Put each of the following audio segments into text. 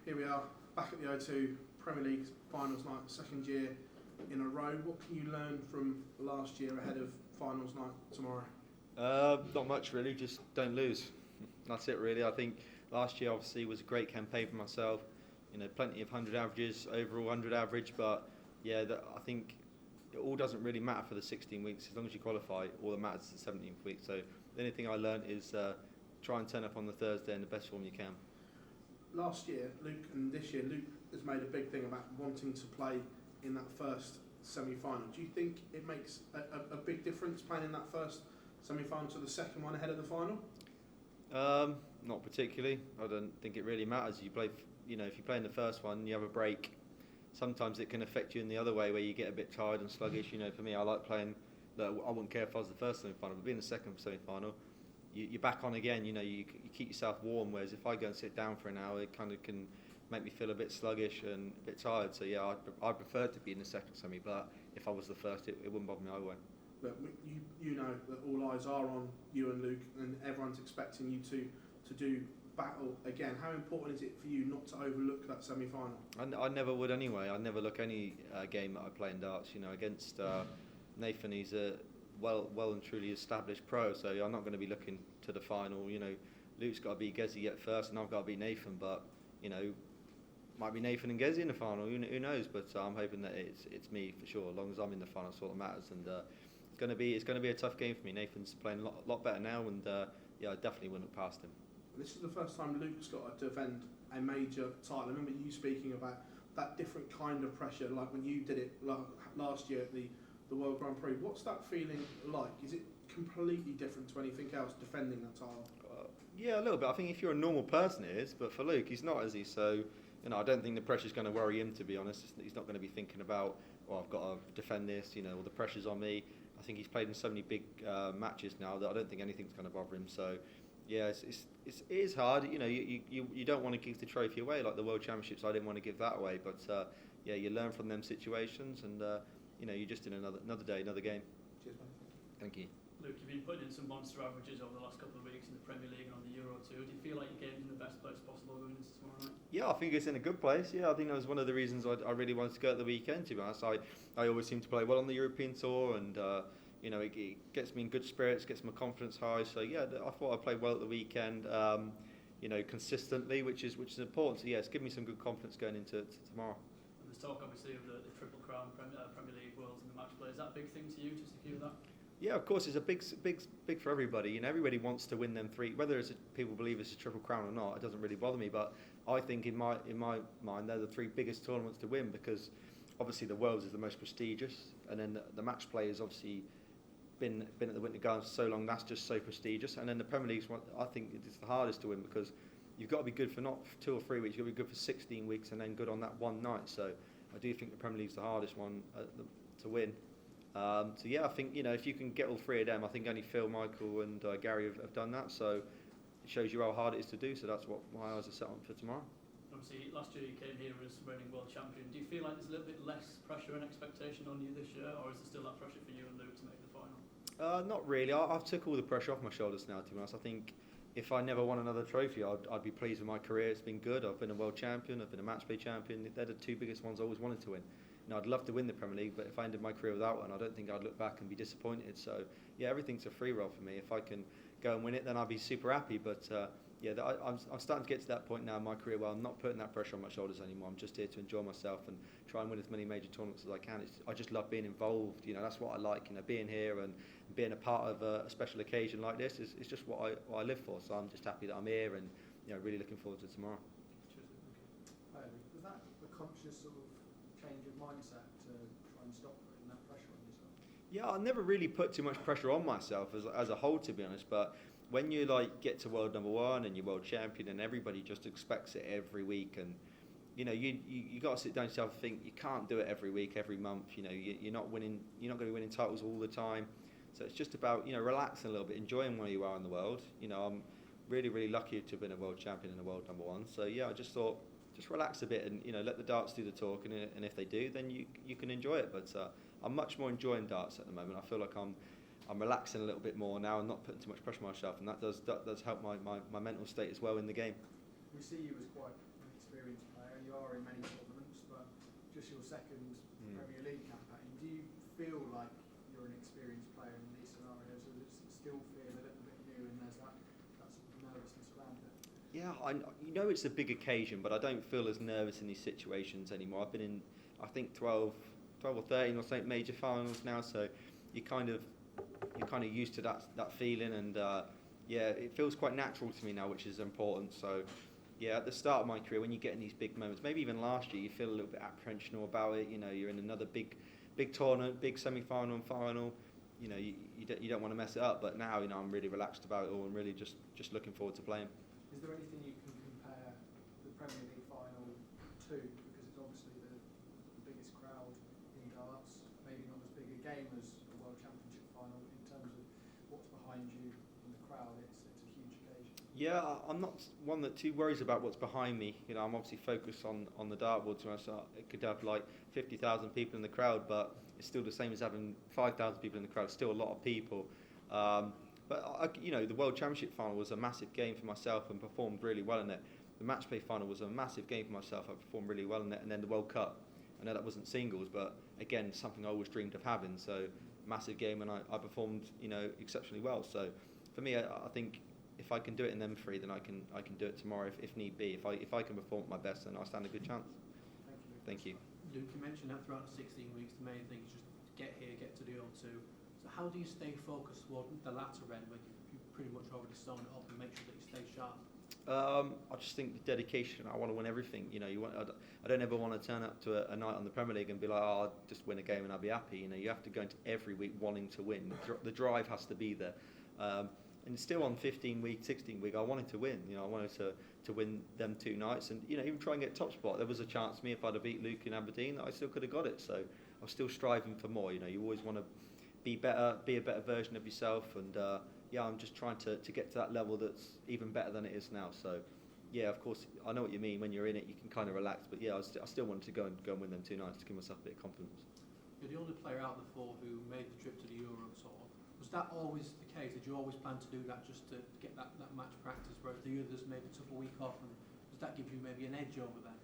here we are, back at the O2 Premier League finals night, second year in a row. What can you learn from last year ahead of finals night tomorrow? Not much really, just don't lose. That's it really. I think last year obviously was a great campaign for myself. You know, plenty of 100 averages, overall 100 average, but yeah, I think it all doesn't really matter for the 16 weeks. As long as you qualify, all that matters is the 17th week. So the only thing I learned is try and turn up on the Thursday in the best form you can. Last year, Luke, and this year, Luke has made a big thing about wanting to play in that first semi-final. Do you think it makes a big difference playing in that first semi-final to the second one ahead of the final? Not particularly. I don't think it really matters. You play, if you play in the first one, you have a break. Sometimes it can affect you in the other way, where you get a bit tired and sluggish. For me, I like playing. I wouldn't care if I was the first semi-final, but being the second semi-final, you're back on again. You keep yourself warm. Whereas if I go and sit down for an hour, it kind of can make me feel a bit sluggish and a bit tired. So yeah, I prefer to be in the second semi. But if I was the first, it wouldn't bother me either way. But you know that all eyes are on you and Luke, and everyone's expecting you to do battle again. How important is it for you not to overlook that semi-final? I never would anyway. I never look any game that I play in darts. Against Nathan, he's a well and truly established pro, so I'm not going to be looking to the final. Luke's got to beat Gezi at first, and I've got to beat Nathan. But might be Nathan and Gezi in the final. Who knows? But I'm hoping that it's me for sure. As long as I'm in the final, that's all that matters. And it's going to be a tough game for me. Nathan's playing a lot better now, and I definitely wouldn't look past him. This is the first time Luke's got to defend a major title. I remember you speaking about that different kind of pressure, like when you did it last year at the World Grand Prix. What's that feeling like? Is it completely different to anything else defending that title? Yeah, a little bit. I think if you're a normal person, it is. But for Luke, he's not, is he? So, I don't think the pressure's going to worry him, to be honest. He's not going to be thinking about, I've got to defend this, all the pressure's on me. I think he's played in so many big matches now that I don't think anything's going to bother him. So, yeah, it is hard. You don't want to give the trophy away, like the World Championships. I didn't want to give that away, but yeah, you learn from them situations, and you're just in another day, another game. Cheers, mate. Thank you. Luke, you've been putting in some monster averages over the last couple of weeks in the Premier League and on the Euro too. Do you feel like your game's in the best place possible going into tomorrow night? Yeah, I think it's in a good place. Yeah, I think that was one of the reasons I really wanted to go at the weekend, to be honest. I always seem to play well on the European tour, and it gets me in good spirits, gets my confidence high. So yeah, I thought I played well at the weekend, consistently, which is important. So yeah, it's given me some good confidence going into tomorrow. And there's talk obviously of the Triple Crown Premier League Worlds and the match play. Is that a big thing to you to secure that? Yeah, of course, it's a big for everybody. Everybody wants to win them three. Whether people believe it's a Triple Crown or not, it doesn't really bother me. But I think in my mind, they're the three biggest tournaments to win, because obviously the Worlds is the most prestigious, and then the match play has obviously been at the Winter Gardens for so long. That's just so prestigious. And then the Premier League's one, I think it's the hardest to win, because you've got to be good for not 2 or 3 weeks. You've got to be good for 16 weeks and then good on that one night. So I do think the Premier League's the hardest one to win. So yeah, I think if you can get all 3 of them, I think only Phil, Michael, and Gary have done that. So it shows you how hard it is to do. So that's what my eyes are set on for tomorrow. Obviously, last year you came here as reigning world champion. Do you feel like there's a little bit less pressure and expectation on you this year, or is there still that pressure for you and Luke to make the final? Not really. I've took all the pressure off my shoulders now, to be honest. I think if I never won another trophy, I'd be pleased with my career. It's been good. I've been a world champion. I've been a match play champion. They're the 2 biggest ones I always wanted to win. I'd love to win the Premier League, but if I ended my career without one, I don't think I'd look back and be disappointed. So, yeah, everything's a free roll for me. If I can go and win it, then I'll be super happy. But, I'm starting to get to that point now in my career where I'm not putting that pressure on my shoulders anymore. I'm just here to enjoy myself and try and win as many major tournaments as I can. I just love being involved. That's what I like. Being here and being a part of a special occasion like this is just what I live for. So I'm just happy that I'm here and, really looking forward to tomorrow. Hi, was that a conscious sort of change of mindset to try and stop putting that pressure on yourself? Yeah, I never really put too much pressure on myself as a whole, to be honest. But when you get to world number 1 and you're world champion, and everybody just expects it every week, and you got to sit down yourself and think you can't do it every week, every month. You're not winning. You're not going to be winning titles all the time. So it's just about relaxing a little bit, enjoying where you are in the world. I'm really, really lucky to have been a world champion and a world number 1. So yeah, I just thought, just relax a bit and let the darts do the talking, and if they do, then you can enjoy it. But I'm much more enjoying darts at the moment. I feel like I'm relaxing a little bit more now and not putting too much pressure on myself, and that does help my mental state as well in the game. We see you as quite an experienced player. are in many tournaments, but just your second Mm. Premier League campaign, do you feel like you're an experienced player in these scenarios, or does it still feel a little bit new and there's that sort of nervousness around it? Yeah, it's a big occasion, but I don't feel as nervous in these situations anymore. I've been in, I think, 12 or 13 or something major finals now, so you're kind of used to that feeling, and yeah, it feels quite natural to me now, which is important. So yeah, at the start of my career, when you get in these big moments, maybe even last year, you feel a little bit apprehensional about it. You know, you're in another big tournament, big semi-final and final. You know, you don't want to mess it up. But now, you know, I'm really relaxed about it all and really just looking forward to playing. Is there anything you can compare the Premier League final to? Because it's obviously the biggest crowd in darts, maybe not as big a game as the World Championship final in terms of what's behind you in the crowd. It's a huge occasion. Yeah, I'm not one that too worries about what's behind me. You know, I'm obviously focused on the dartboard. So it could have like 50,000 people in the crowd, but it's still the same as having 5,000 people in the crowd. Still a lot of people. But you know, the World Championship final was a massive game for myself and performed really well in it. The match play final was a massive game for myself. I performed really well in it, and then the World Cup. I know that wasn't singles, but again, something I always dreamed of having. So massive game, and I performed, you know, exceptionally well. So for me, I think if I can do it in them three, then I can do it tomorrow if need be. If I can perform at my best, then I stand a good chance. Thank you. Thank you. Luke, you mentioned that throughout the 16 weeks, the main thing is just get here, get to the O2. So how do you stay focused toward the latter end when you've pretty much already sewn it up and make sure that you stay sharp? I just think the dedication. I want to win everything. You know, I don't ever want to turn up to a night on the Premier League and be like, oh, I'll just win a game and I'll be happy. You know, you have to go into every week wanting to win. The drive has to be there. And still on 15 week, 16 week, I wanted to win. You know, I wanted to win them 2 nights, and you know, even try and get top spot. There was a chance for me if I'd have beat Luke in Aberdeen that I still could have got it. So I was still striving for more. You know, you always want to be better, be a better version of yourself, and yeah, I'm just trying to get to that level that's even better than it is now. So yeah, of course, I know what you mean. When you're in it, you can kind of relax. But yeah, I still wanted to go and win them 2 nights to give myself a bit of confidence. You're the only player out of the 4 who made the trip to the Euros. Was that always the case? Did you always plan to do that just to get that match practice, whereas the others maybe took a week off, and does that give you maybe an edge over them?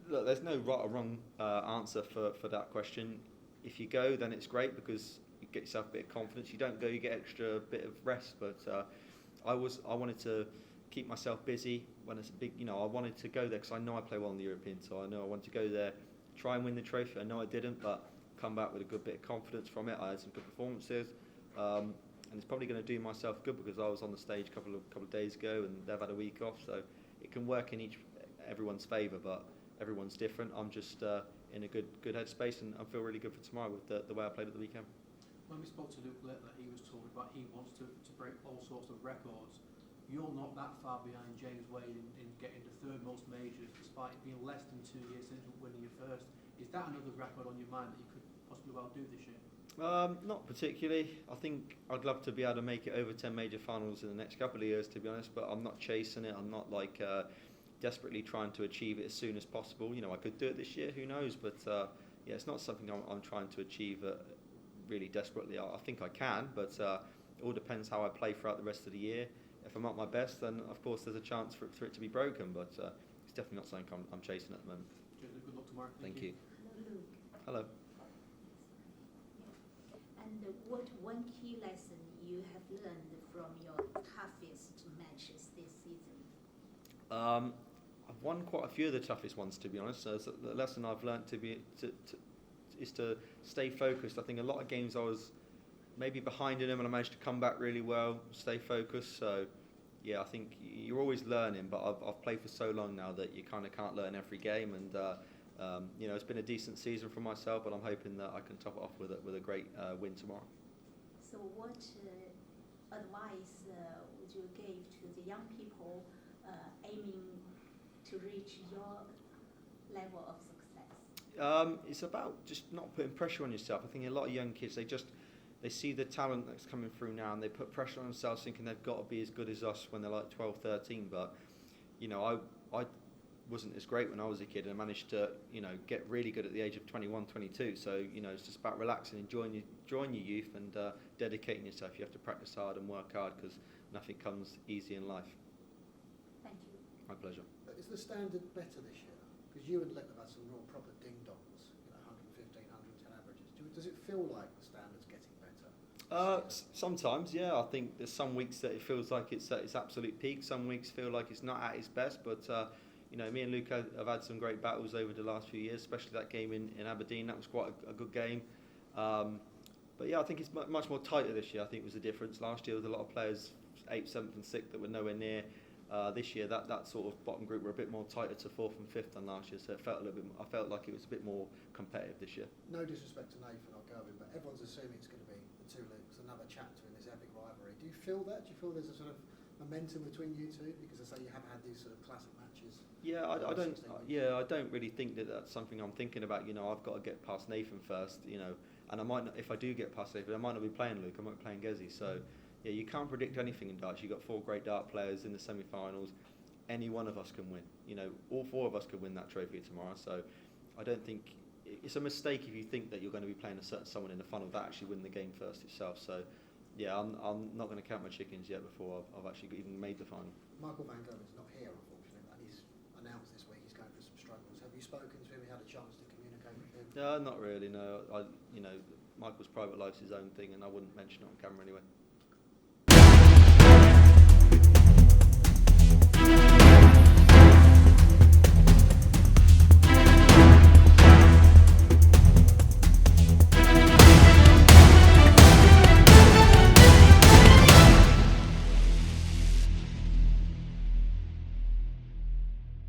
Look, there's no right or wrong answer for that question. If you go, then it's great because you get yourself a bit of confidence. You don't go, you get extra bit of rest. But I wanted to keep myself busy when it's a big. You know, I wanted to go there because I know I play well in the European, so I know I wanted to go there, try and win the trophy. I know I didn't, but come back with a good bit of confidence from it. I had some good performances. And it's probably going to do myself good because I was on the stage a couple of days ago and they've had a week off, so it can work in everyone's favour, but everyone's different. I'm just in a good headspace, and I feel really good for tomorrow with the way I played at the weekend. When we spoke to Luke later, he was talking about he wants to break all sorts of records. You're not that far behind James Wade in getting the 3rd most majors, despite it being less than 2 years since winning your first. Is that another record on your mind that you could possibly well do this year? Not particularly. I think I'd love to be able to make it over 10 major finals in the next couple of years, to be honest, but I'm not chasing it. I'm not like desperately trying to achieve it as soon as possible. You know, I could do it this year, who knows, but yeah, it's not something I'm trying to achieve really desperately. I think I can, but it all depends how I play throughout the rest of the year. If I'm at my best, then of course there's a chance for it to be broken, but it's definitely not something I'm chasing at the moment. Good luck tomorrow. Thank you. Hello, Luke. Hello. And what one key lesson you have learned from your toughest matches this season? I've won quite a few of the toughest ones, to be honest. So the lesson I've learned is to stay focused. I think a lot of games I was maybe behind in them, and I managed to come back really well, stay focused. So yeah, I think you're always learning, but I've played for so long now that you kind of can't learn every game, and you know, it's been a decent season for myself, but I'm hoping that I can top it off with a great win tomorrow. So what advice would you give to the young people aiming to reach your level of success? It's about just not putting pressure on yourself. I think a lot of young kids, they see the talent that's coming through now, and they put pressure on themselves thinking they've got to be as good as us when they're like 12, 13. But, you know, I wasn't as great when I was a kid, and I managed to, you know, get really good at the age of 21, 22. So, you know, it's just about relaxing, enjoying your youth, and dedicating yourself. You have to practice hard and work hard because nothing comes easy in life. Thank you. My pleasure. Is the standard better this year? Because you and Lick have had some real proper ding-dongs, 115, 110 averages. Does it feel like the standard's getting better? Sometimes, yeah. I think there's some weeks that it feels like it's at its absolute peak. Some weeks feel like it's not at its best. But me and Luke have had some great battles over the last few years, especially that game in Aberdeen. That was quite a good game. But yeah, I think it's much more tighter this year. I think was the difference. Last year there was a lot of players 8th, 7th, and 6th that were nowhere near. This year, that sort of bottom group were a bit more tighter to 4th and 5th than last year. So it felt a little bit. I felt like it was a bit more competitive this year. No disrespect to Nathan or Gerwin, but everyone's assuming it's going to be the two Lukes, another chapter in this epic rivalry. Do you feel that? Do you feel there's a sort of momentum between you two? Because I say you haven't had these sort of classic matches. Yeah, I don't. I don't really think that that's something I'm thinking about. I've got to get past Nathan first. And I might not, if I do get past Nathan, I might not be playing Luke. I might be playing Gezi. So yeah, you can't predict anything in darts. You've got 4 great dart players in the semi-finals. Any one of us can win. All 4 of us could win that trophy tomorrow. So I don't think it's a mistake if you think that you're going to be playing a certain someone in the final that actually win the game first itself. So yeah, I'm not going to count my chickens yet before I've actually even made the final. Michael Van Gerwen's not here, unfortunately, and he's announced this week he's going through some struggles. Have you spoken to him? Have you had a chance to communicate with him? No, not really. No, Michael's private life's his own thing, and I wouldn't mention it on camera anyway.